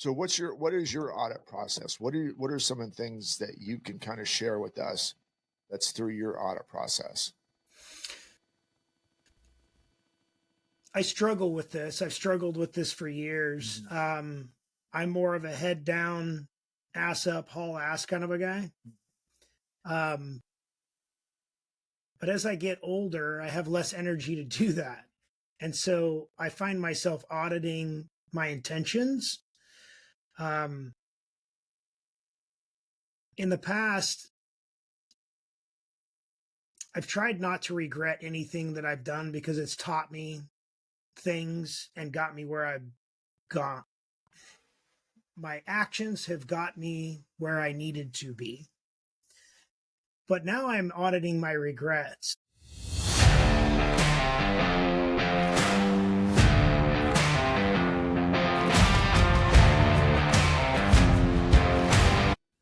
So what is your audit process? What are some of the things that you can kind of share with us that's through your audit process? I struggle with this. I've struggled with this for years. I'm more of a head down, ass up, haul ass kind of a guy. Um, but as I get older, I have less energy to do that. And so I find myself auditing my intentions. In the past, I've tried not to regret anything that I've done because it's taught me things and got me where I've gone. My actions have got me where I needed to be. But now I'm auditing my regrets.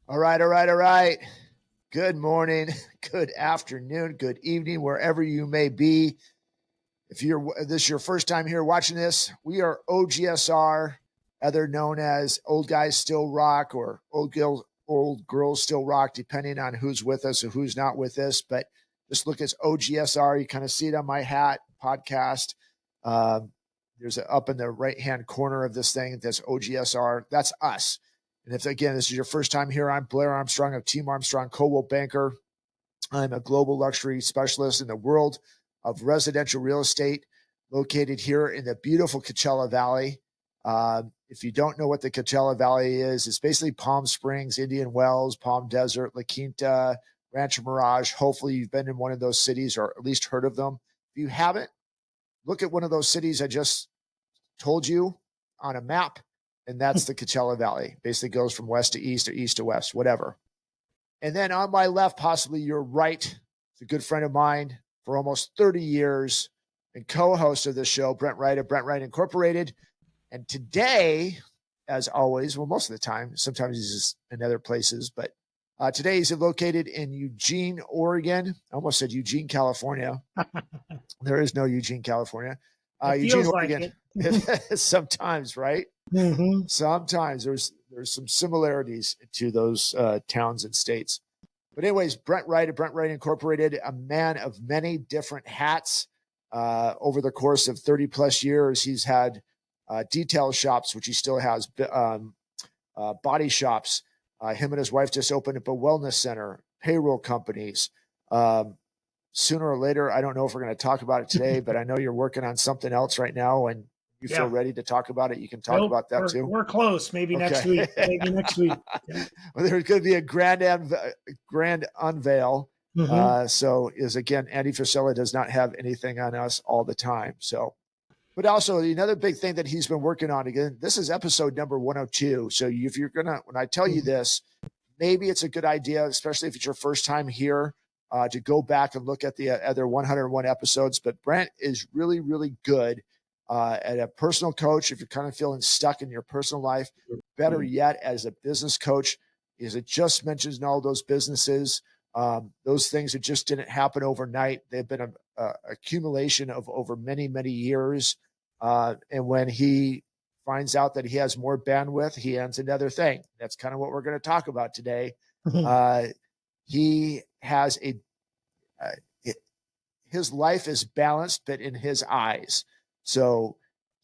All right. Good morning, good afternoon, good evening, wherever you may be. If this is your first time here watching this, we are OGSR, other known as Old Guys Still Rock or Old Girls Still Rock, depending on who's with us or who's not with us. But just look at OGSR. You kind of see it on my hat, podcast. There's up in the right-hand corner of this thing that's OGSR. That's us. And if, again, this is your first time here, I'm Blair Armstrong of Team Armstrong Coldwell Banker. I'm a global luxury specialist in the world of residential real estate, located here in the beautiful Coachella Valley. If you don't know what the Coachella Valley is, it's basically Palm Springs, Indian Wells, Palm Desert, La Quinta, Rancho Mirage. Hopefully you've been in one of those cities or at least heard of them. If you haven't, look at one of those cities I just told you on a map, and that's the Coachella Valley. Basically goes from west to east or east to west, whatever. And then on my left, possibly your right, is a good friend of mine for almost 30 years and co-host of this show, Brent Wright of Brent Wright Incorporated. And today, as always, well, most of the time, sometimes he's just in other places, but today he's located in Eugene, Oregon. I almost said Eugene, California. There is no Eugene, California. Eugene, Oregon. Like sometimes, right? Mm-hmm. Sometimes there's some similarities to those towns and states. But anyways, Brent Wright of Brent Wright Incorporated, a man of many different hats. Over the course of 30 plus years, he's had detail shops, which he still has, body shops. Him and his wife just opened up a wellness center, payroll companies. Sooner or later, I don't know if we're going to talk about it today, but I know you're working on something else right now, and you feel ready to talk about it. You can talk about that too. We're close. Maybe next week. Maybe next week. Yeah. Well, there's going to be a grand unveil. Mm-hmm. So is again, Andy Frisella does not have anything on us all the time. So, but also another big thing that he's been working on, again, this is episode number 102. So if you're going to, when I tell you this, maybe it's a good idea, especially if it's your first time here, to go back and look at the other 101 episodes. But Brent is really, really good at a personal coach. If you're kind of feeling stuck in your personal life, better yet, as a business coach, is it just mentions in all those businesses, those things that just didn't happen overnight. They've been a accumulation of over many, many years. And when he finds out that he has more bandwidth, he ends another thing. That's kind of what we're going to talk about today. He has his life is balanced, but in his eyes. So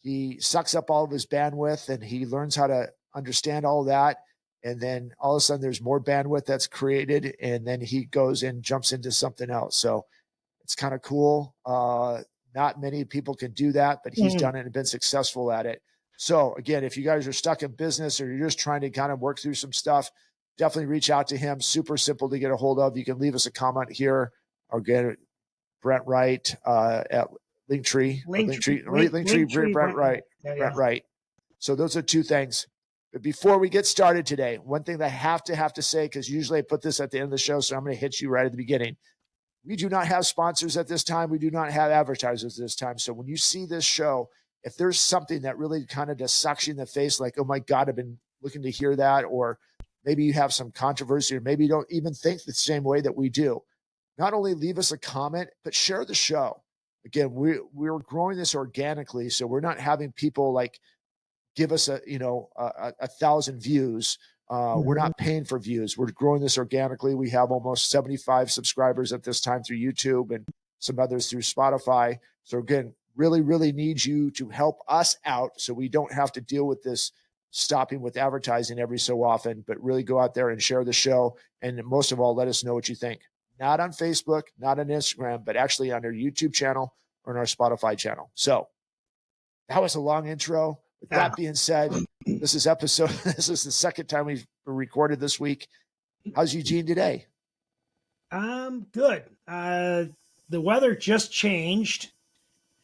he sucks up all of his bandwidth and he learns how to understand all that. And then all of a sudden there's more bandwidth that's created. And then he goes and jumps into something else. So it's kind of cool. Not many people can do that, but he's done it and been successful at it. So again, if you guys are stuck in business or you're just trying to kind of work through some stuff, definitely reach out to him. Super simple to get a hold of. You can leave us a comment here or get Brent Wright at Linktree. Brent Wright. Brent Wright. So those are two things. But before we get started today, one thing that I have to say, because usually I put this at the end of the show, so I'm going to hit you right at the beginning. We do not have sponsors at this time. We do not have advertisers at this time. So when you see this show, if there's something that really kind of just sucks you in the face, like, oh my God, I've been looking to hear that, or maybe you have some controversy, or maybe you don't even think the same way that we do, not only leave us a comment, but share the show. Again, we're growing this organically, so we're not having people like give us a 1,000 views. We're not paying for views. We're growing this organically. We have almost 75 subscribers at this time through YouTube and some others through Spotify. So again, really, really need you to help us out so we don't have to deal with this stopping with advertising every so often, but really go out there and share the show. And most of all, let us know what you think. Not on Facebook, not on Instagram, but actually on our YouTube channel or on our Spotify channel. So that was a long intro. With that being said, this is the second time we've recorded this week. How's Eugene today? Good. The weather just changed.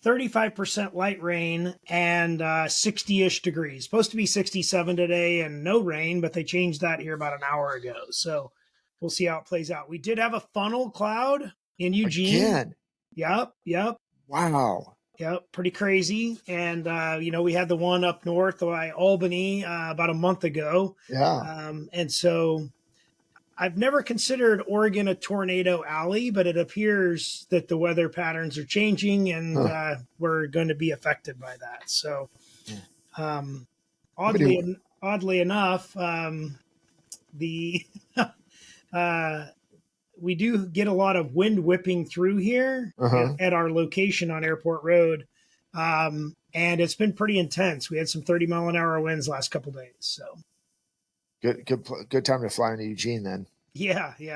35% light rain and 60-ish degrees. Supposed to be 67 today and no rain, but they changed that here about an hour ago. So we'll see how it plays out. We did have a funnel cloud in Eugene. Again? Yep. Wow. Yep, pretty crazy. And, we had the one up north by Albany about a month ago. Yeah. And so I've never considered Oregon a tornado alley, but it appears that the weather patterns are changing and we're going to be affected by that. So oddly enough, we do get a lot of wind whipping through here at our location on Airport Road. And it's been pretty intense. We had some 30-mile-an-hour winds last couple of days. So good time to fly into Eugene then. Yeah. We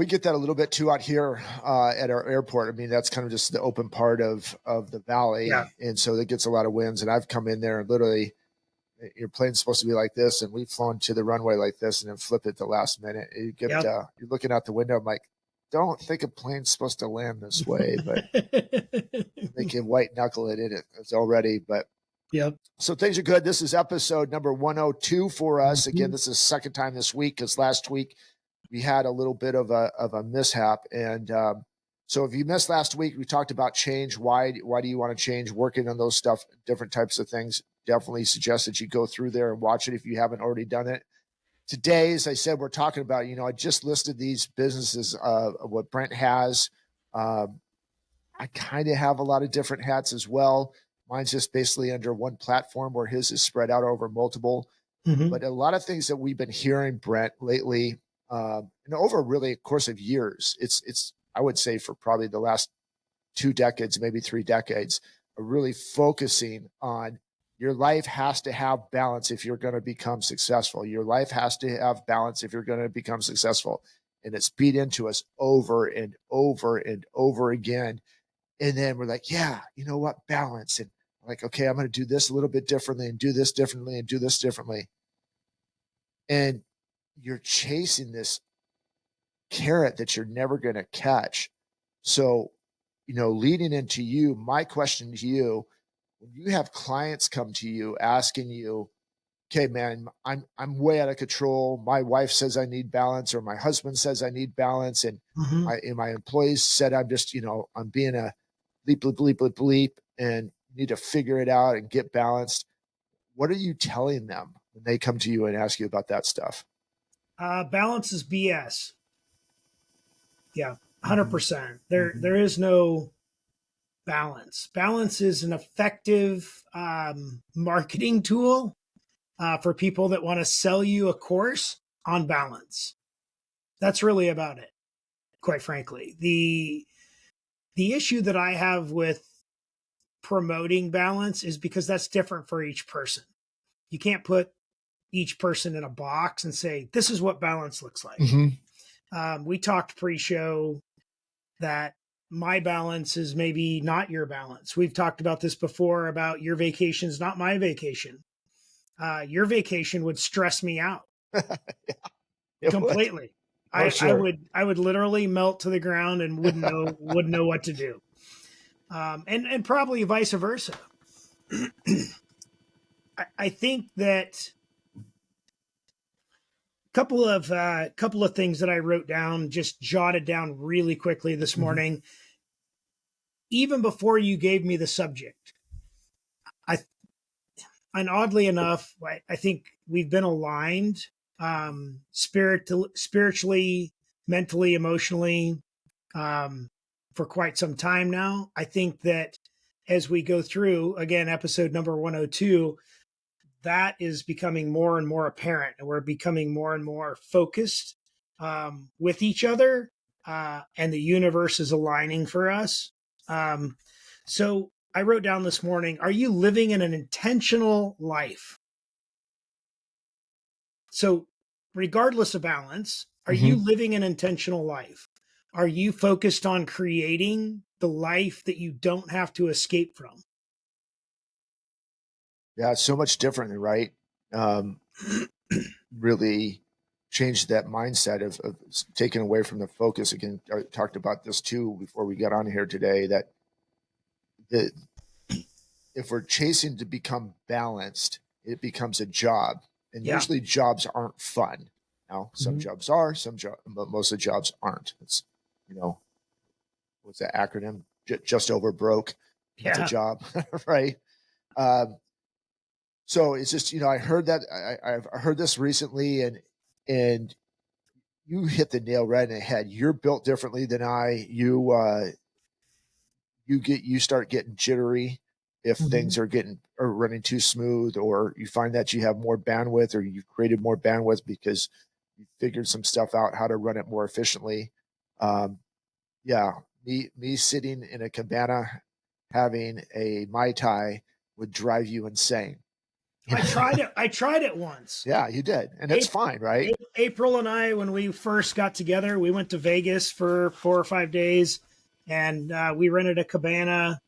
get that a little bit too out here at our airport. I mean, that's kind of just the open part of the valley. And so it gets a lot of winds. And I've come in there and literally your plane's supposed to be like this, and we've flown to the runway like this and then flip it the last minute. You're looking out the window. I'm like, don't think a plane's supposed to land this way, but they can white knuckle it in it. It's already, but so things are good. This is episode number 102 for us. Again, this is the second time this week because last week we had a little bit of a mishap. And so if you missed last week, we talked about change. Why do you want to change? Working on those stuff, different types of things. Definitely suggest that you go through there and watch it if you haven't already done it. Today, as I said, we're talking about, I just listed these businesses of what Brent has. I kind of have a lot of different hats as well. Mine's just basically under one platform where his is spread out over multiple. But a lot of things that we've been hearing, Brent, lately, and over really a course of years, it's I would say for probably the last 2 decades, maybe 3 decades, are really focusing on your life has to have balance if you're going to become successful. Your life has to have balance if you're going to become successful. And it's beat into us over and over and over again. And then we're like, yeah, you know what? Balance. And I'm like, okay, I'm going to do this a little bit differently and do this differently and do this differently. And you're chasing this carrot that you're never going to catch. So, leading into you, my question to you, when you have clients come to you asking you, okay, man, I'm way out of control. My wife says I need balance, or my husband says I need balance. And my employees said I'm just, I'm being a bleep, and need to figure it out and get balanced. What are you telling them when they come to you and ask you about that stuff? Balance is BS. Yeah, 100%. There is no balance. Balance is an effective marketing tool for people that want to sell you a course on balance. That's really about it, quite frankly. The issue that I have with promoting balance is because that's different for each person. You can't put each person in a box and say, this is what balance looks like. We talked pre-show that my balance is maybe not your balance. We've talked about this before about your vacation is not my vacation. Your vacation would stress me out completely. I would literally melt to the ground and wouldn't know what to do. And probably vice versa. I think that couple of things that I wrote down, just jotted down really quickly this morning. Even before you gave me the subject, and oddly enough, I think we've been aligned, spiritually, mentally, emotionally, for quite some time now. I think that as we go through, again, episode number 102, that is becoming more and more apparent, and we're becoming more and more focused with each other, and the universe is aligning for us. So I wrote down this morning, are you living in an intentional life? So regardless of balance, are you living an intentional life? Are you focused on creating the life that you don't have to escape from? Yeah, it's so much different, right? Really changed that mindset of taking away from the focus. Again, I talked about this too before we got on here today, that if we're chasing to become balanced, it becomes a job. And Yeah. usually jobs aren't fun. Now, some jobs are, but most of the jobs aren't. It's, what's that acronym? Just over broke. That's a job, right? So it's just, I heard that I've heard this recently, and you hit the nail right in the head. You're built differently than I. You start getting jittery if things are running too smooth, or you find that you have more bandwidth, or you've created more bandwidth because you figured some stuff out how to run it more efficiently. Yeah, me sitting in a cabana having a Mai Tai would drive you insane. I tried it once. Yeah, you did. And it's fine, right? April and I, when we first got together, we went to Vegas for 4 or 5 days, and we rented a cabana,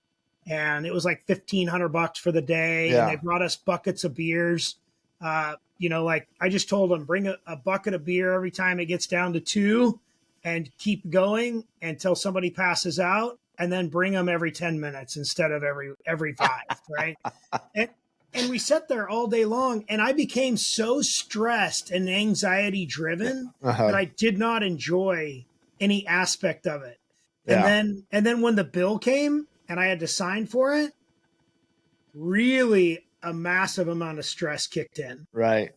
and it was like $1,500 for the day. Yeah. And they brought us buckets of beers. Like I just told them, bring a bucket of beer every time it gets down to 2, and keep going until somebody passes out, and then bring them every 10 minutes instead of every 5, right? And we sat there all day long, and I became so stressed and anxiety driven that I did not enjoy any aspect of it. And then when the bill came and I had to sign for it, really a massive amount of stress kicked in. Right.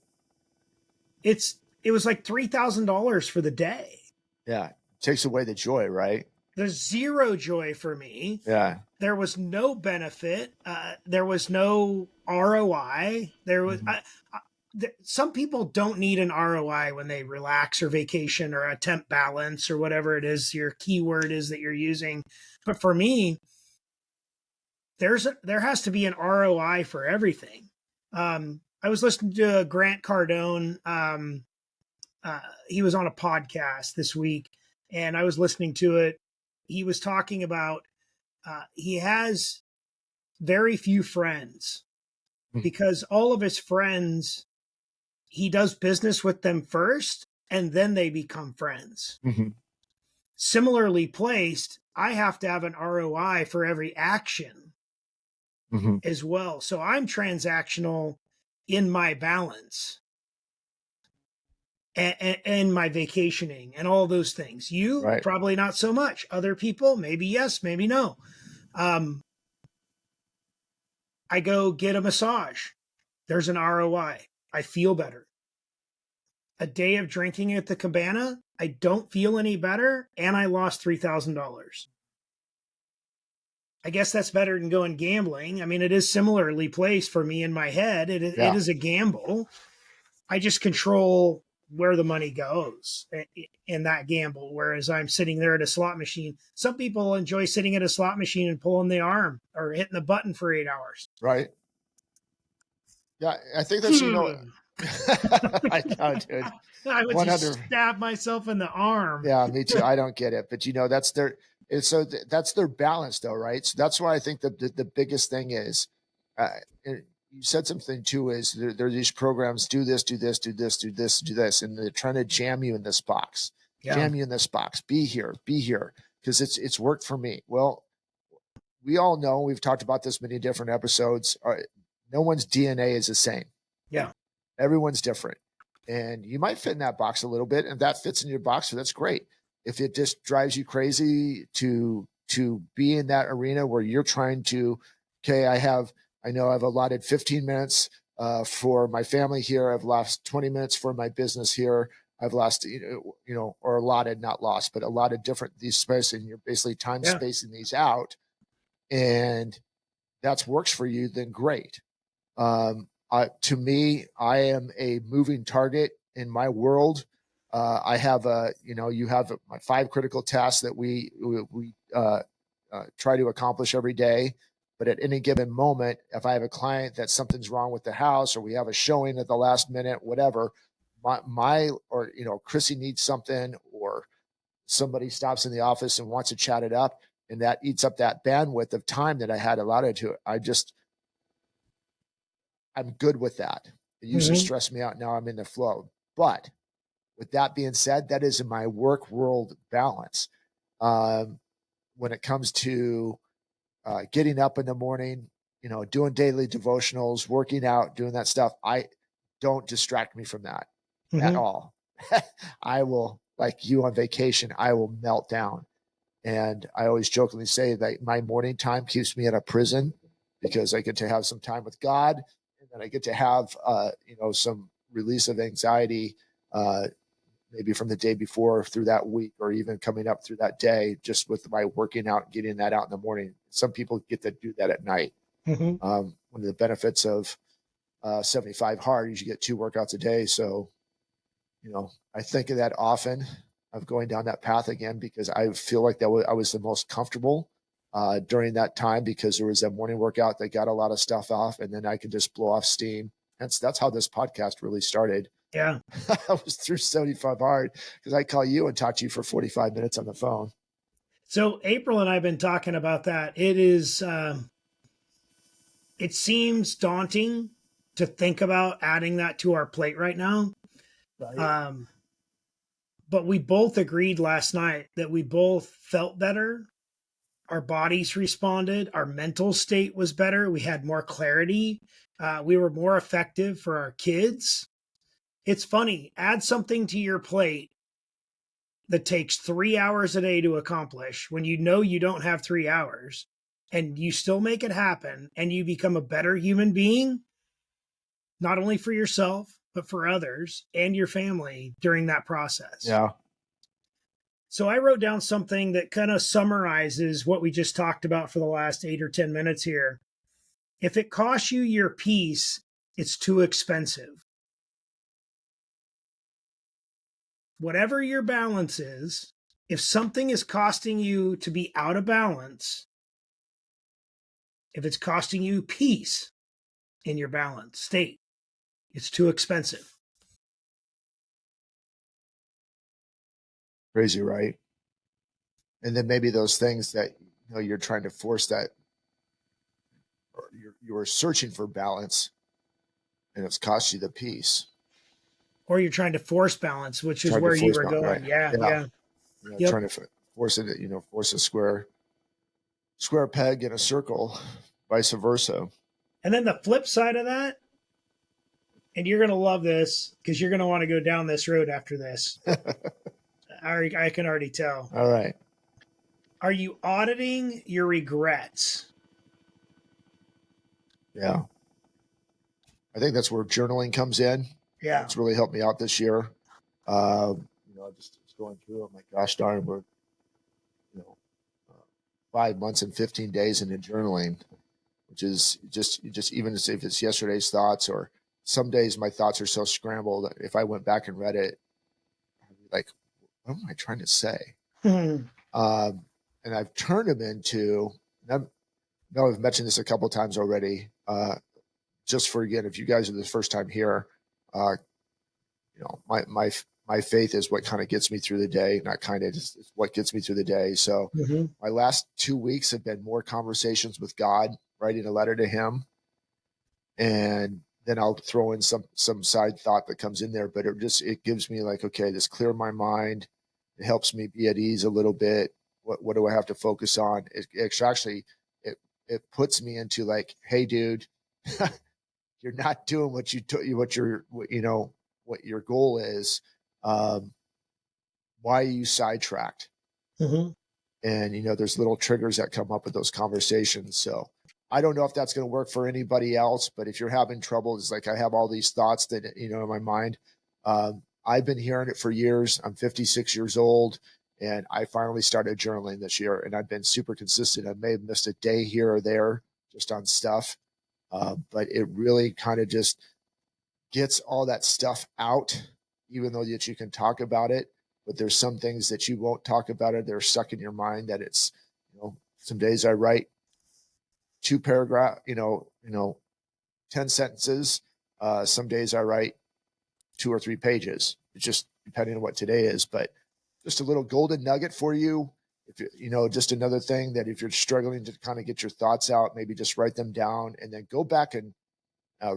It was like $3,000 for the day. Yeah. Takes away the joy, right? There's zero joy for me. Yeah. There was no benefit. There was no ROI. There was some people don't need an ROI when they relax or vacation or attempt balance or whatever it is your keyword is that you're using. But for me, there has to be an ROI for everything. I was listening to Grant Cardone. He was on a podcast this week, and I was listening to it. He was talking about he has very few friends because all of his friends, he does business with them first and then they become friends. Similarly placed, I have to have an ROI for every action as well. So I'm transactional in my balance and my vacationing and all those things. You probably not so much. Other people, maybe yes, maybe no. I go get a massage. There's an ROI. I feel better. A day of drinking at the cabana, I don't feel any better, and I lost $3,000. I guess that's better than going gambling. I mean, it is similarly placed for me in my head. It is a gamble. I just control where the money goes in that gamble, whereas I'm sitting there at a slot machine. Some people enjoy sitting at a slot machine and pulling the arm or hitting the button for 8 hours. Right. Yeah, I think that's, I know, dude. I would just stab myself in the arm. Yeah, me too. I don't get it. But, that's that's their balance, though, right? So that's why I think the biggest thing is, you said something too, is there are these programs, do this, do this, do this, do this, do this, and they're trying to jam you in this box. Jam you in this box. Be here, because it's worked for me. Well, we all know, we've talked about this many different episodes. No one's DNA is the same. Yeah. Everyone's different. And you might fit in that box a little bit, and that fits in your box, so that's great. If it just drives you crazy to be in that arena where you're trying to, okay, I know I've allotted 15 minutes for my family here. I've lost 20 minutes for my business here. I've lost, or allotted, not lost, but allotted different these spaces, and you're basically time spacing these out. And that works for you, then great. To me, I am a moving target in my world. I have you have my 5 critical tasks that we try to accomplish every day. But at any given moment, if I have a client that something's wrong with the house, or we have a showing at the last minute, whatever, or Chrissy needs something, or somebody stops in the office and wants to chat it up, and that eats up that bandwidth of time that I had allotted to it. I'm good with that. It used to stress me out. Now I'm in the flow. But with that being said, that is in my work world balance. When it comes to getting up in the morning, doing daily devotionals, working out, doing that stuff, don't distract me from that at all. I will, like you on vacation, I will melt down. And I always jokingly say that my morning time keeps me in a prison, because I get to have some time with God, and then I get to have, some release of anxiety, maybe from the day before through that week, or even coming up through that day, just with my working out and getting that out in the morning. Some people get to do that at night. One of the benefits of 75 hard is you get 2 workouts a day. So, I think of that often, of going down that path again, because I feel like I was the most comfortable during that time, because there was that morning workout that got a lot of stuff off, and then I could just blow off steam. Hence, that's how this podcast really started. Yeah. I was through 75 hard because I call you and talk to you for 45 minutes on the phone. So April and I have been talking about that. It is, it seems daunting to think about adding that to our plate right now. Right. But we both agreed last night that we both felt better. Our bodies responded. Our mental state was better. We had more clarity. We were more effective for our kids. It's funny. Add something to your plate that takes 3 hours a day to accomplish when you know you don't have 3 hours, and you still make it happen, and you become a better human being, not only for yourself, but for others and your family during that process. Yeah. So I wrote down something that kind of summarizes what we just talked about for the last 8 or 10 minutes here. If it costs you your peace, it's too expensive. Whatever your balance is, if something is costing you to be out of balance, if it's costing you peace in your balance state, it's too expensive. Crazy, right? And then maybe those things that you're trying to force, that, or you're searching for balance, and it's cost you the peace. Or you're trying to force balance, which is where you were going. Right. Yeah. Yep. Trying to force it, force a square peg in a circle, vice versa. And then the flip side of that, and you're going to love this because you're going to want to go down this road after this. I can already tell. All right. Are you auditing your regrets? Yeah. I think that's where journaling comes in. Yeah. It's really helped me out this year. Just going through, I'm like, gosh darn, we're, 5 months and 15 days into journaling, which is just even if it's yesterday's thoughts, or some days my thoughts are so scrambled that if I went back and read it, I'd be like, what am I trying to say? And I've turned them into, I know I've mentioned this a couple of times already, just for, again, if you guys are the first time here, my faith is what kind of gets me through the day, not kind of, it's what gets me through the day. So my last 2 weeks have been more conversations with God, writing a letter to him. And then I'll throw in some side thought that comes in there, but it gives me like, okay, this clear my mind. It helps me be at ease a little bit. What do I have to focus on? It puts me into like, hey dude, you're not doing what your goal is. Why are you sidetracked? And there's little triggers that come up with those conversations. So I don't know if that's going to work for anybody else, but if you're having trouble, it's like I have all these thoughts that in my mind. I've been hearing it for years. I'm 56 years old, and I finally started journaling this year, and I've been super consistent. I may have missed a day here or there, just on stuff. But it really kind of just gets all that stuff out, even though that you can talk about it. But there's some things that you won't talk about it. They're stuck in your mind that it's, some days I write 2 paragraph, 10 sentences. Some days I write 2 or 3 pages. It's just depending on what today is, but just a little golden nugget for you. If just another thing that if you're struggling to kind of get your thoughts out, maybe just write them down and then go back and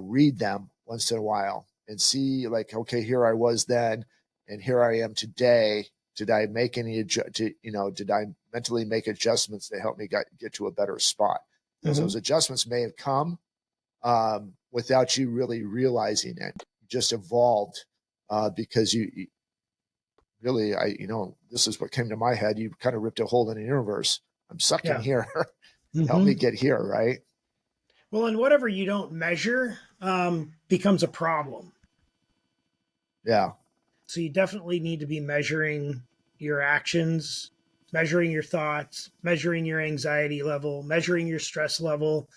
read them once in a while and see like, okay, here I was then, and here I am today. Did I make any, did I mentally make adjustments that help me get to a better spot? Because those adjustments may have come without you really realizing it. You just evolved because you really, this is what came to my head. You kind of ripped a hole in the universe. I'm stuck in here. Help me get here, right? Well, and whatever you don't measure becomes a problem. Yeah. So you definitely need to be measuring your actions, measuring your thoughts, measuring your anxiety level, measuring your stress level.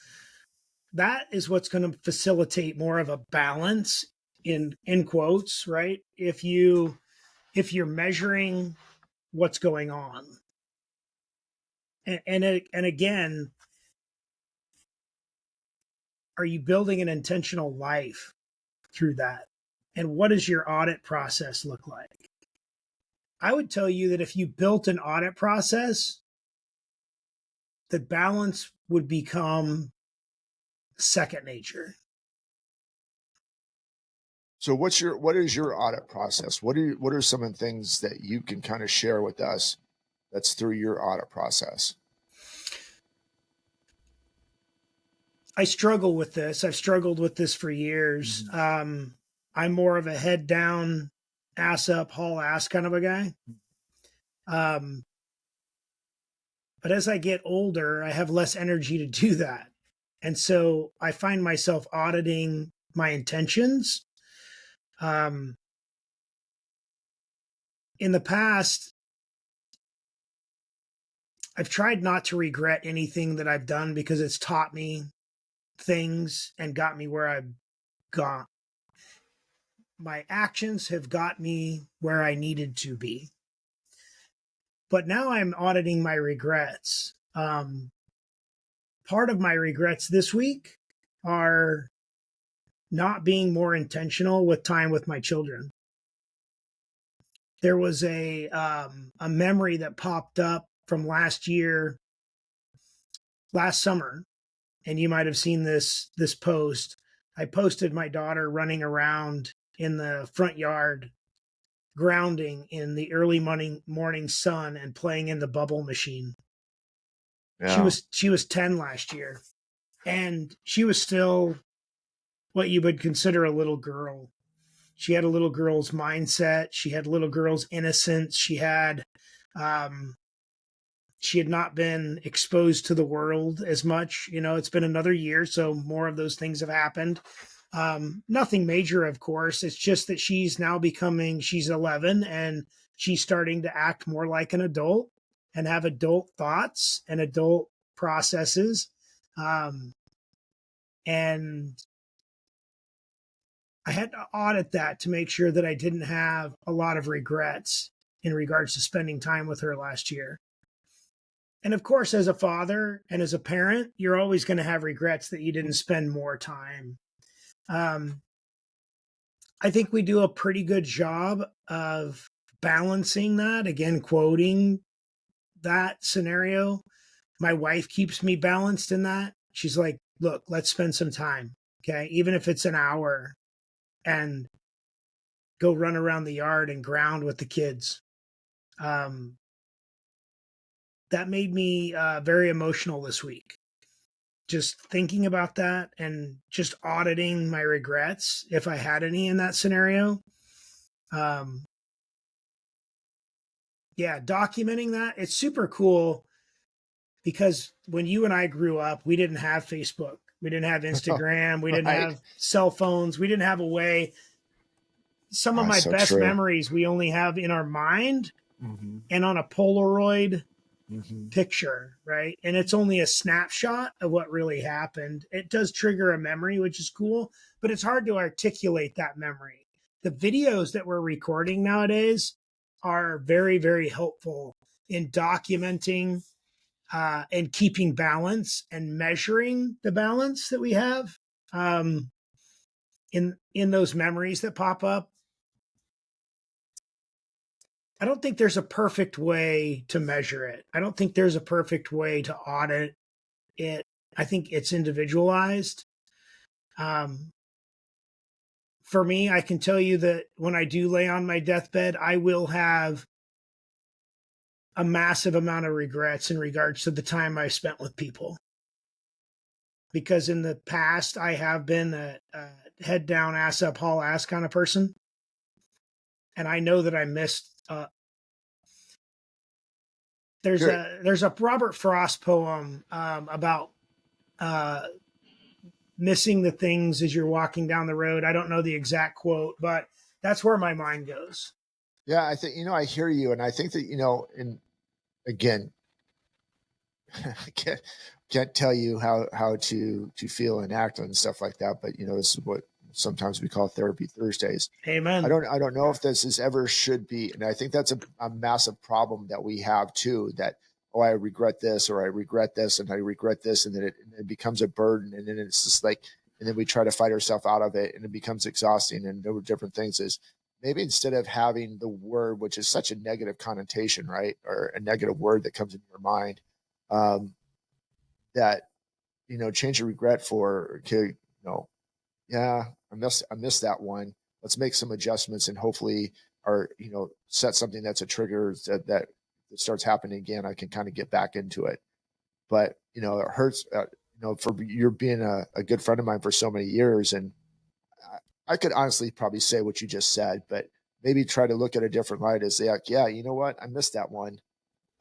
That is what's going to facilitate more of a balance in quotes, right? If you're measuring what's going on. And again, are you building an intentional life through that? And what does your audit process look like? I would tell you that if you built an audit process, the balance would become second nature. So what is your audit process? What are some of the things that you can kind of share with us that's through your audit process? I struggle with this. I've struggled with this for years. I'm more of a head down, ass up, haul ass kind of a guy. But as I get older, I have less energy to do that. And so I find myself auditing my intentions. In the past, I've tried not to regret anything that I've done because it's taught me things and got me where I've gone. My actions have got me where I needed to be. But now I'm auditing my regrets. Part of my regrets this week are not being more intentional with time with my children. There was a memory that popped up from last summer, and you might have seen this post. I posted my daughter running around in the front yard, grounding in the early morning sun and playing in the bubble machine. Yeah. She was 10 last year, and she was still what you would consider a little girl. She had a little girl's mindset. She had a little girl's innocence. She had not been exposed to the world as much. It's been another year, so more of those things have happened. Nothing major, of course. It's just that she's 11, and she's starting to act more like an adult and have adult thoughts and adult processes. And I had to audit that to make sure that I didn't have a lot of regrets in regards to spending time with her last year. And of course, as a father and as a parent, you're always going to have regrets that you didn't spend more time. I think we do a pretty good job of balancing that. Again, quoting that scenario. My wife keeps me balanced in that. She's like, look, let's spend some time. Okay. Even if it's an hour, and go run around the yard and ground with the kids. That made me very emotional this week. Just thinking about that and just auditing my regrets, if I had any in that scenario. Documenting that. It's super cool because when you and I grew up, we didn't have Facebook. We didn't have Instagram. We didn't have cell phones. We didn't have a way. Some of my best memories we only have in our mind and on a Polaroid picture, right? And it's only a snapshot of what really happened. It does trigger a memory, which is cool, but it's hard to articulate that memory. The videos that we're recording nowadays are very, very helpful in documenting and keeping balance and measuring the balance that we have in those memories that pop up. I don't think there's a perfect way to measure it. I don't think there's a perfect way to audit it. I think it's individualized. For me, I can tell you that when I do lay on my deathbed, I will have a massive amount of regrets in regards to the time I spent with people. Because in the past, I have been a head down, ass up, haul ass kind of person. And I know that I missed. There's a Robert Frost poem about missing the things as you're walking down the road. I don't know the exact quote, but that's where my mind goes. Yeah, I think, I hear you. And I think that, and again, I can't tell you how to feel and act and stuff like that. But, this is what sometimes we call therapy Thursdays. Amen. I don't know if this is ever should be. And I think that's a massive problem that we have too, that, oh, I regret this, or I regret this, and I regret this. And then it becomes a burden. And then it's just like, and then we try to fight ourselves out of it, and it becomes exhausting. And there were different things is maybe instead of having the word, which is such a negative connotation, right? Or a negative word that comes in your mind, that, change your regret for, okay, yeah, I missed that one. Let's make some adjustments and hopefully, or, set something that's a trigger that starts happening again. I can kind of get back into it. But, it hurts, for you're being a good friend of mine for so many years. And I could honestly probably say what you just said, but maybe try to look at a different light as like, yeah, you know what? I missed that one.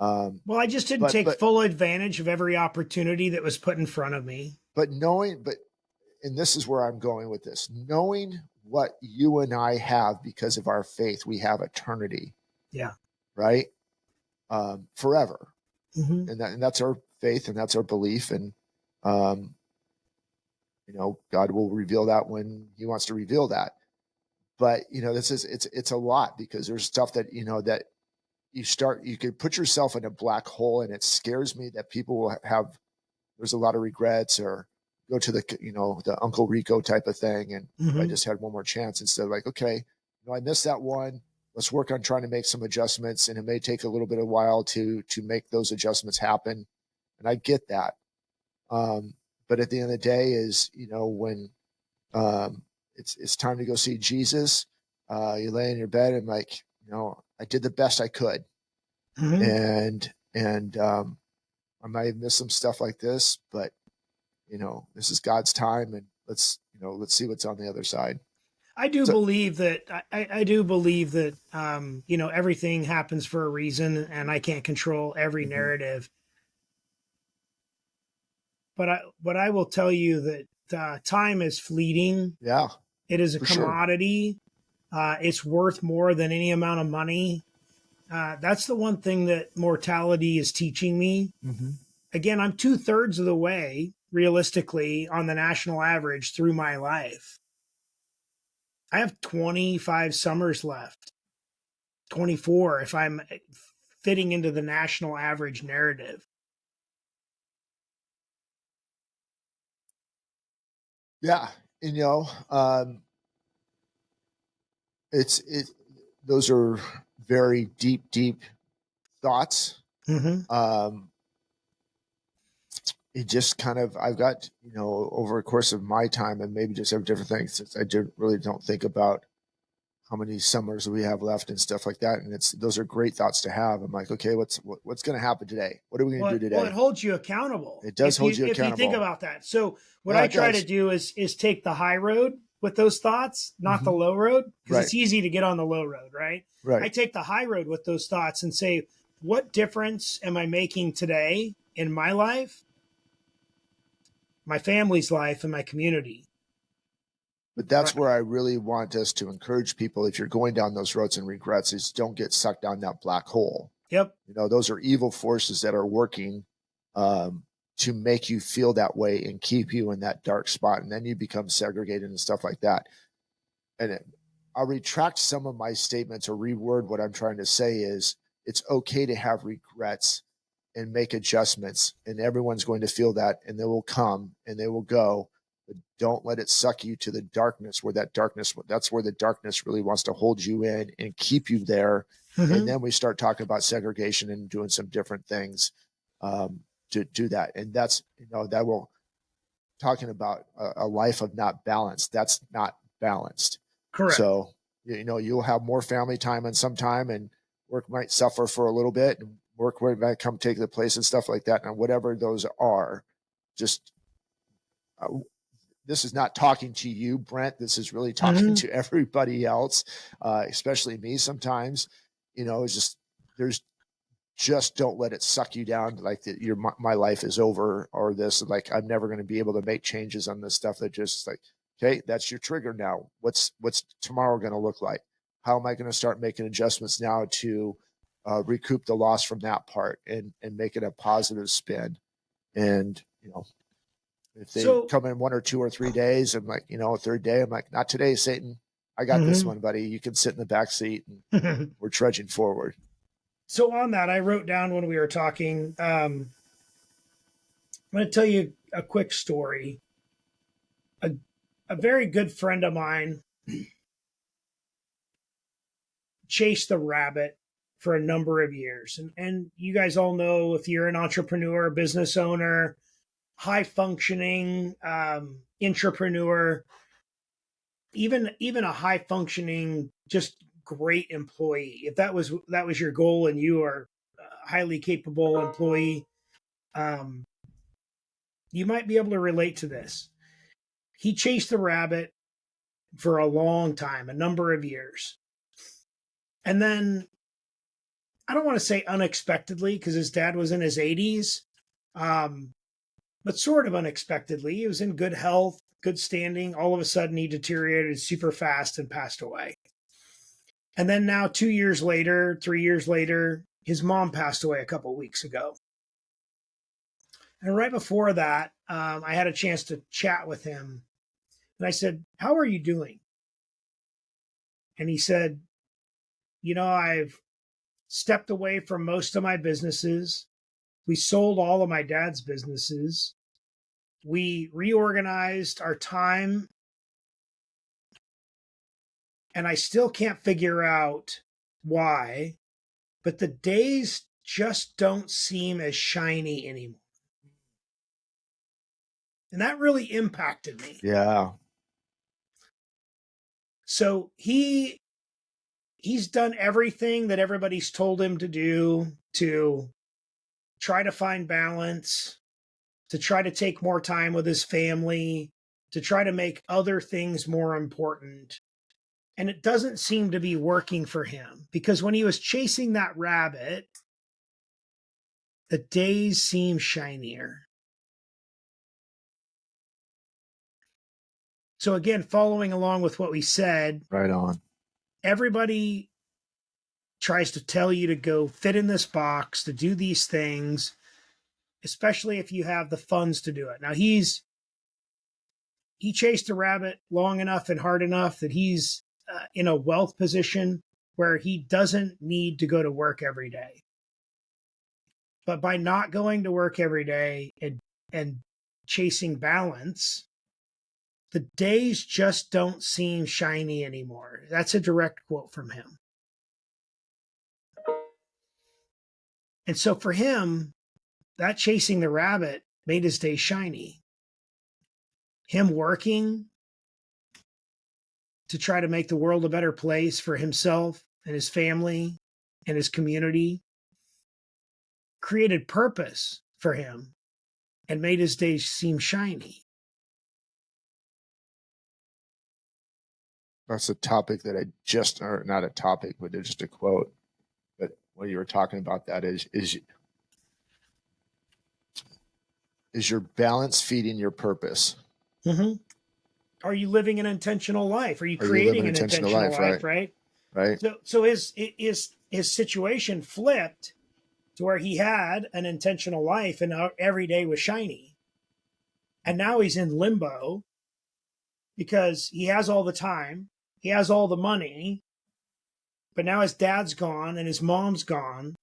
Well, I just didn't take full advantage of every opportunity that was put in front of me. And this is where I'm going with this, knowing what you and I have because of our faith, we have eternity. Yeah. Right. Forever. Mm-hmm. And that's our faith, and that's our belief. And, God will reveal that when he wants to reveal that. But, it's a lot, because there's stuff that, that you could put yourself in a black hole, and it scares me that people will there's a lot of regrets, or go to the Uncle Rico type of thing. And if I just had one more chance, instead of like, okay, I missed that one. Let's work on trying to make some adjustments. And it may take a little bit of while to make those adjustments happen. And I get that. But at the end of the day is, when it's time to go see Jesus, you lay in your bed and like, I did the best I could. And I might have missed some stuff like this, but this is God's time, and let's see what's on the other side. I do believe that everything happens for a reason, and I can't control every narrative. But I will tell you that time is fleeting. Yeah, it is a commodity. Sure. It's worth more than any amount of money. That's the one thing that mortality is teaching me. Again, I'm 2/3 of the way, realistically, on the national average through my life. I have 25 summers left, 24 if I'm fitting into the national average narrative. Yeah. Those are very deep thoughts. It just kind of, I've got, over the course of my time, and maybe just have different things, since I really don't think about how many summers we have left and stuff like that. And those are great thoughts to have. I'm like, okay, what's going to happen today? What are we going to do today? Well, it holds you accountable. It does hold you accountable. If you think about that. So what I try to do is take the high road with those thoughts, not the low road, because it's easy to get on the low road, right? I take the high road with those thoughts and say, what difference am I making today in my life, my family's life, and my community? But that's where I really want us to encourage people, if you're going down those roads and regrets, is don't get sucked down that black hole. Yep. Those are evil forces that are working to make you feel that way and keep you in that dark spot. And then you become segregated and stuff like that. And I'll retract some of my statements or reword what I'm trying to say is it's okay to have regrets and make adjustments, and everyone's going to feel that, and they will come and they will go, but don't let it suck you to the darkness that's where the darkness really wants to hold you in and keep you there. Mm-hmm. And then we start talking about segregation and doing some different things to do that. And that's, that will talking about a life of not balance. That's not balanced. Correct. So, you'll have more family time and some time, and work might suffer for a little bit, and work might come take the place and stuff like that. And whatever those are, just, this is not talking to you, Brent. This is really talking to everybody else, especially me sometimes. It's just don't let it suck you down like that my life is over, or this, like I'm never going to be able to make changes on this stuff. That just like, okay, that's your trigger now. What's tomorrow going to look like? How am I going to start making adjustments now to recoup the loss from that part and make it a positive spin? And if they come in 1 or 2 or 3 days, I'm like, a third day, I'm like, not today, Satan. I got this one, buddy. You can sit in the back seat, and we're trudging forward. So on that, I wrote down when we were talking, I'm going to tell you a quick story. A very good friend of mine chased the rabbit for a number of years. And you guys all know, if you're an entrepreneur, business owner, high functioning intrapreneur, even a high functioning, just great employee, if that was your goal and you are a highly capable employee, you might be able to relate to this. He chased the rabbit for a long time, a number of years. And then, I don't want to say unexpectedly, because his dad was in his 80s, but sort of unexpectedly. He was in good health, good standing. All of a sudden, he deteriorated super fast and passed away. And then now, 2 years later, 3 years later, his mom passed away a couple of weeks ago. And right before that, I had a chance to chat with him. And I said, "How are you doing?" And he said, "I've stepped away from most of my businesses. We sold all of my dad's businesses. We reorganized our time. And I still can't figure out why, but the days just don't seem as shiny anymore." And that really impacted me. Yeah. So he's done everything that everybody's told him to do to try to find balance, to try to take more time with his family, to try to make other things more important. And it doesn't seem to be working for him, because when he was chasing that rabbit, the days seem shinier. So again, following along with what we said, right on. Everybody tries to tell you to go fit in this box, to do these things, especially if you have the funds to do it. Now he chased a rabbit long enough and hard enough that he's in a wealth position where he doesn't need to go to work every day. But by not going to work every day and chasing balance, the days just don't seem shiny anymore. That's a direct quote from him. And so for him, that chasing the rabbit made his day shiny. Him working to try to make the world a better place for himself and his family and his community created purpose for him and made his day seem shiny. That's a topic that or not a topic, but just a quote. But what you were talking about, that is your balance feeding your purpose? Mm-hmm. Are you living an intentional life? Are you creating an intentional life? Right. Right. So his situation flipped, to where he had an intentional life and every day was shiny. And now he's in limbo because he has all the time, he has all the money, but now his dad's gone and his mom's gone.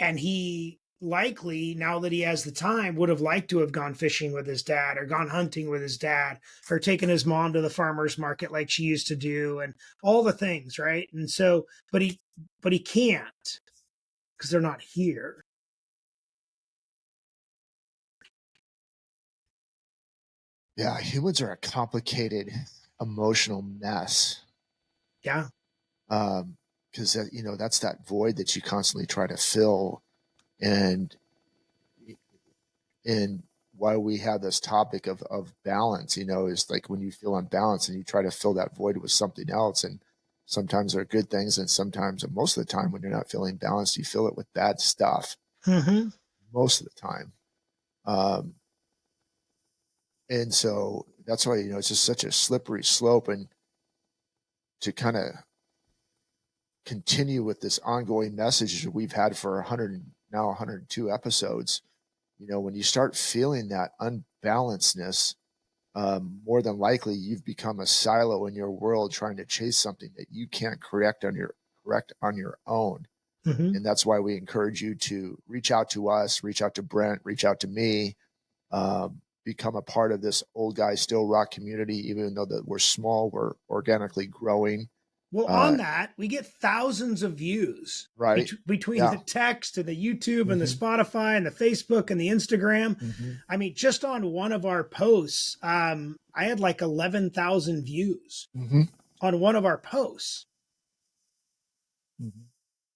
And he likely, now that he has the time, would have liked to have gone fishing with his dad or gone hunting with his dad or taken his mom to the farmer's market like she used to do and all the things, right? And so, but he can't because they're not here. Yeah, humans are a complicated emotional mess. Yeah. Because that's that void that you constantly try to fill, and why we have this topic of balance, is like when you feel unbalanced and you try to fill that void with something else, and sometimes they're good things, and sometimes, and most of the time, when you're not feeling balanced, you fill it with bad stuff. Mm-hmm. Most of the time. And so that's why, it's just such a slippery slope, and to kind of continue with this ongoing message that we've had for 102 episodes, when you start feeling that unbalancedness, more than likely you've become a silo in your world trying to chase something that you can't correct on your own. Mm-hmm. And that's why we encourage you to reach out to us, reach out to Brent, reach out to me, become a part of this Old Guys Still Rock community. Even though that we're small, we're organically growing. Well, on that, we get thousands of views, right? Between the text and the YouTube and the Spotify and the Facebook and the Instagram. Mm-hmm. I mean, just on one of our posts, I had like 11,000 views on one of our posts.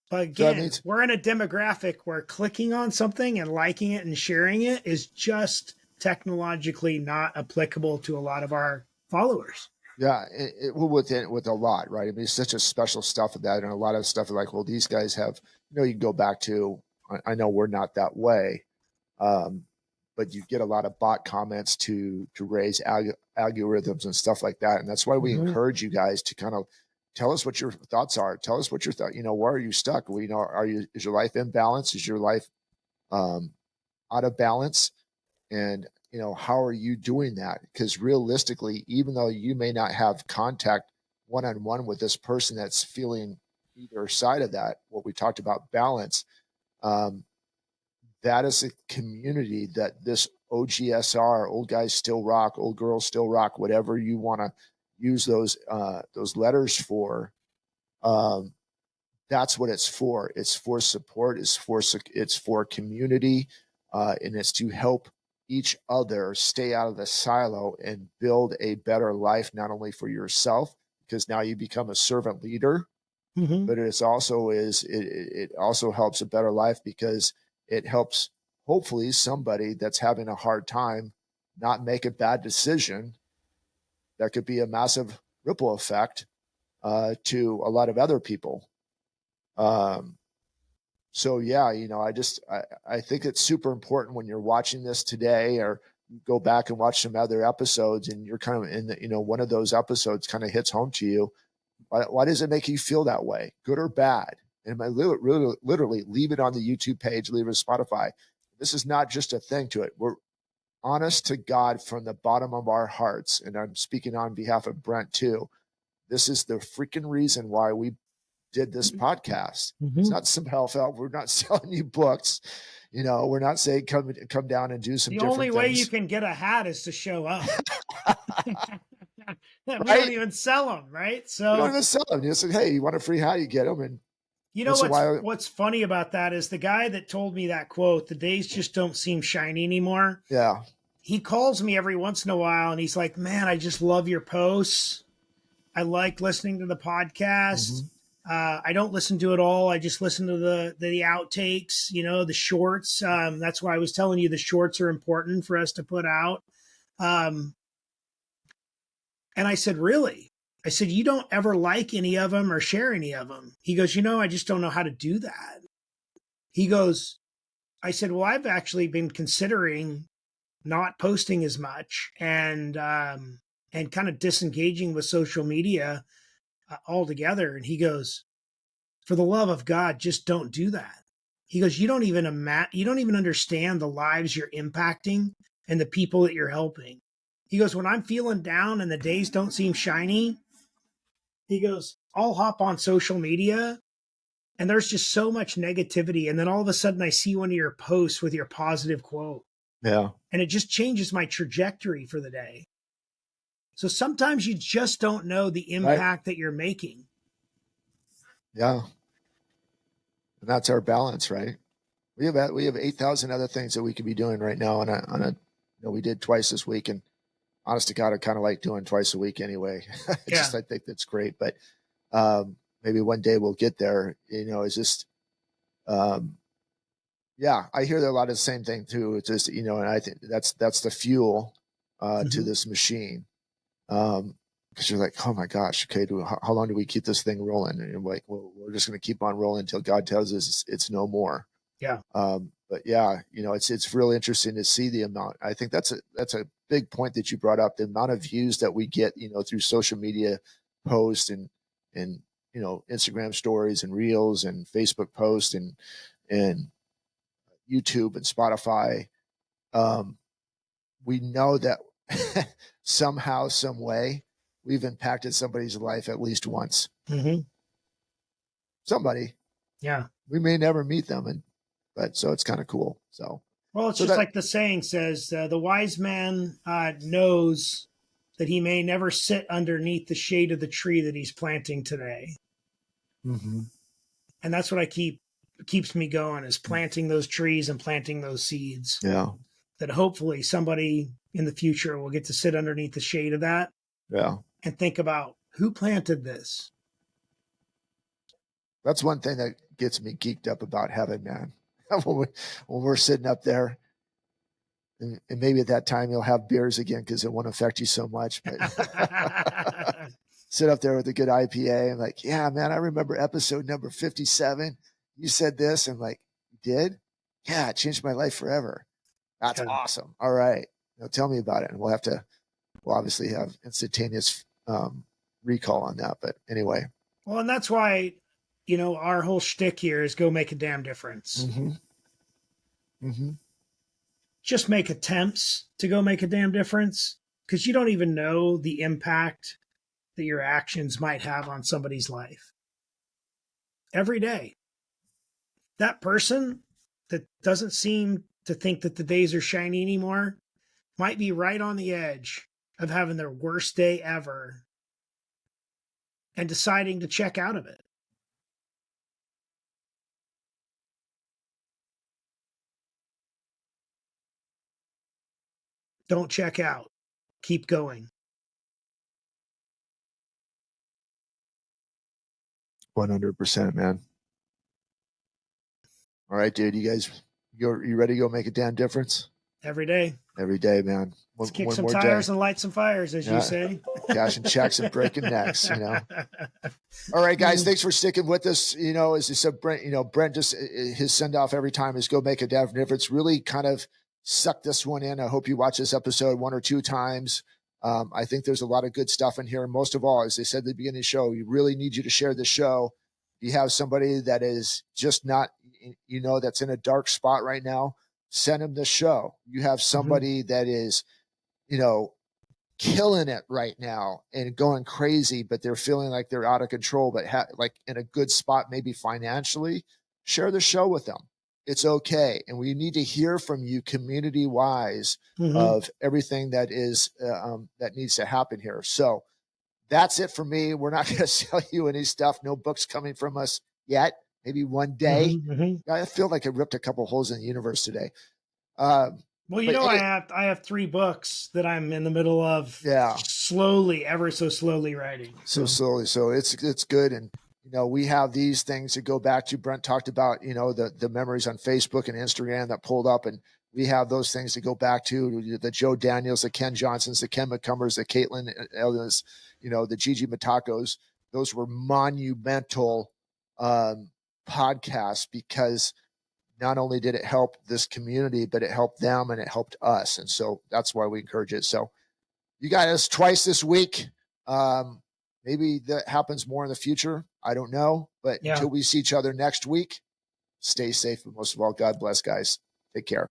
But again, we're in a demographic where clicking on something and liking it and sharing it is just technologically not applicable to a lot of our followers. Yeah, with a lot, right? I mean, it's such a special stuff of that, and a lot of stuff like, well, these guys have, you can go back to. I know we're not that way, but you get a lot of bot comments to raise algorithms and stuff like that, and that's why we encourage you guys to kind of tell us what your thoughts are. Tell us what your thought. Where are you stuck? Is your life in balance? Is your life out of balance? And how are you doing that? Because realistically, even though you may not have contact one-on-one with this person that's feeling either side of that, what we talked about, balance, that is a community that this OGSR, Old Guys Still Rock, Old Girls Still Rock, whatever you want to use those letters for, that's what it's for. It's for support. It's for community, and it's to help each other stay out of the silo and build a better life, not only for yourself, because now you become a servant leader, but it also helps a better life because it helps hopefully somebody that's having a hard time not make a bad decision that could be a massive ripple effect to a lot of other people. So yeah, I think it's super important when you're watching this today, or you go back and watch some other episodes and you're kind of in the, one of those episodes kind of hits home to you. Why does it make you feel that way? Good or bad? And I literally leave it on the YouTube page, leave it on Spotify. This is not just a thing to it. We're honest to God from the bottom of our hearts. And I'm speaking on behalf of Brent too. This is the freaking reason why we did this podcast. It's not some help. We're not selling you books. We're not saying come down and do some different things. The only way you can get a hat is to show up. We don't even sell them, right? So you don't even sell them. You say, hey, you want a free hat? You get them. And what's funny about that is the guy that told me that quote, the days just don't seem shiny anymore. Yeah. He calls me every once in a while and he's like, man, I just love your posts. I like listening to the podcast. I don't listen to it all. I just listen to the outtakes, the shorts. That's why I was telling you the shorts are important for us to put out. And I said, really? I said, you don't ever like any of them or share any of them? He goes, I just don't know how to do that. He goes, I said, well, I've actually been considering not posting as much and kind of disengaging with social media altogether. And he goes, for the love of God, just don't do that. He goes, you don't even understand the lives you're impacting and the people that you're helping. He goes, when I'm feeling down and the days don't seem shiny, he goes, I'll hop on social media and there's just so much negativity. And then all of a sudden I see one of your posts with your positive quote. Yeah. And it just changes my trajectory for the day. So sometimes you just don't know the impact that you're making. Yeah. And that's our balance, right? We have 8,000 other things that we could be doing right now on a we did twice this week, and honest to God, I kind of like doing twice a week anyway. I think that's great, but maybe one day we'll get there. It's just I hear a lot of the same thing too. It's just and I think that's the fuel to this machine. Because you're like, oh my gosh, okay, how long do we keep this thing rolling? And you're like, well, we're just going to keep on rolling until God tells us it's no more. Yeah. But yeah, it's really interesting to see the amount. I think that's a big point that you brought up, the amount of views that we get, through social media posts and Instagram stories and reels and Facebook posts and YouTube and Spotify. We know that somehow, some way, we've impacted somebody's life at least once. Mm-hmm. Somebody. Yeah. We may never meet them, but so it's kind of cool. So, well, it's just like the saying says, the wise man knows that he may never sit underneath the shade of the tree that he's planting today. Mm-hmm. And that's what keeps me going, is planting those trees and planting those seeds. Yeah. That hopefully somebody in the future will get to sit underneath the shade of that. Yeah. And think about who planted this. That's one thing that gets me geeked up about heaven, man. when we're sitting up there, and maybe at that time you'll have beers again because it won't affect you so much. But sit up there with a good IPA and like, yeah, man, I remember episode number 57. You said this, and like, you did? Yeah, it changed my life forever. That's awesome. All right, tell me about it, and we'll obviously have instantaneous recall on that. But anyway. Well, and that's why, our whole shtick here is go make a damn difference. Mm-hmm. Mm-hmm. Just make attempts to go make a damn difference, because you don't even know the impact that your actions might have on somebody's life. Every day. That person that doesn't seem to think that the days are shiny anymore might be right on the edge of having their worst day ever and deciding to check out of it. Don't check out. Keep going. 100%, man. All right, dude. You guys, you ready to go make a damn difference? Every day. Every day, man. Let's kick some tires and light some fires, as you say. Cashing checks and breaking necks, All right, guys. Thanks for sticking with us. As you said, Brent, Brent just, his send off every time is go make a damn difference. Really kind of suck this one in. I hope you watch this episode 1 or 2 times. I think there's a lot of good stuff in here. And most of all, as I said at the beginning of the show, we really need you to share the show. If you have somebody that is just not, that's in a dark spot right now, send them the show. You have somebody that is, killing it right now and going crazy, but they're feeling like they're out of control, but like in a good spot, maybe financially, share the show with them. It's okay. And we need to hear from you community wise of everything that is, that needs to happen here. So that's it for me. We're not going to sell you any stuff. No books coming from us yet. Maybe one day. I feel like I ripped a couple holes in the universe today. Well, I have 3 books that I'm in the middle of slowly, ever so slowly writing. So slowly. So it's good. And, we have these things to go back to. Brent talked about, the memories on Facebook and Instagram that pulled up, and we have those things to go back to, the Joe Daniels, the Ken Johnsons, the Ken McCumbers, the Caitlin Ellis, the Gigi Matakos. Those were monumental podcasts, because not only did it help this community, but it helped them and it helped us. And so that's why we encourage it. So you got us twice this week. maybe that happens more in the future. I don't know. But Yeah. until we see each other next week, stay safe. And most of all, God bless, guys. Take care.